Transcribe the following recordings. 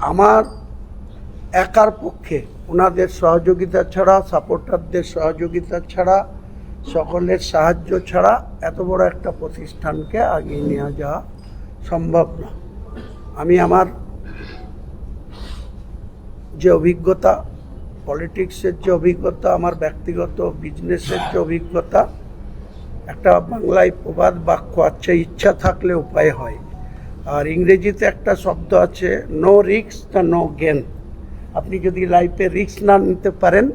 আমার একার পক্ষে ওনাদের সহযোগিতা ছাড়া, সাপোর্টারদের সহযোগিতা ছাড়া, সকলের সাহায্য ছাড়া এত বড় একটা প্রতিষ্ঠানকে এগিয়ে নিয়ে যাওয়া সম্ভব না। আমি আমার যে অভিজ্ঞতা, পলিটিক্সের যে অভিজ্ঞতা, আমার ব্যক্তিগত বিজনেসের যে অভিজ্ঞতা, একটা বাংলায় প্রবাদ বাক্য আছে, ইচ্ছা থাকলে উপায় হয়। আর ইংরেজিতে একটা শব্দ আছে, no risk the no gain. আপনি যদি লাইফে রিস্ক না নিতে পারেন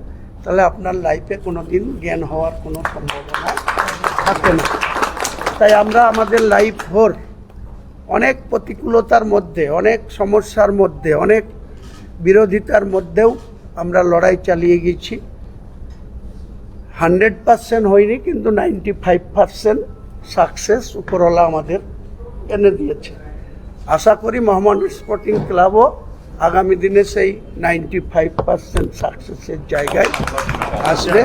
তাহলে আপনার লাইফে কোনো দিন জ্ঞান হওয়ার কোনো সম্ভাবনা থাকে না। তাই আমরা আমাদের লাইফ ভোর অনেক প্রতিকূলতার মধ্যে, অনেক সমস্যার মধ্যে, অনেক বিরোধিতার মধ্যেও আমরা লড়াই চালিয়ে গেছি। 100% হয়নি, কিন্তু 95% সাকসেস উপরওয়ালা আমাদের এনে দিয়েছে। আশা করি মোহাম্মদ স্পোর্টিং ক্লাবও আগামী দিনে সেই 95% সাকসেসের জায়গায় আসবে।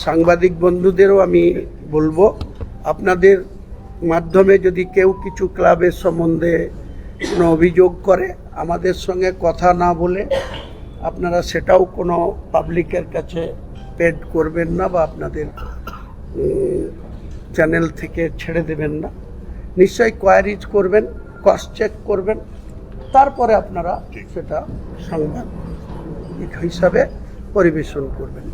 সাংবাদিক বন্ধুদেরও আমি বলবো, আপনাদের মাধ্যমে যদি কেউ কিছু ক্লাবের সম্বন্ধে কোনো অভিযোগ করে, আমাদের সঙ্গে কথা না বলে আপনারা সেটাও কোনো পাবলিকের কাছে পেড করবেন না বা আপনাদের চ্যানেল থেকে ছেড়ে দেবেন না। নিশ্চয়ই কোয়ারিজ করবেন, ক্রস চেক করবেন, তারপরে আপনারা সেটা সাংবাদিক হিসাবে পরিবেশন করবেন।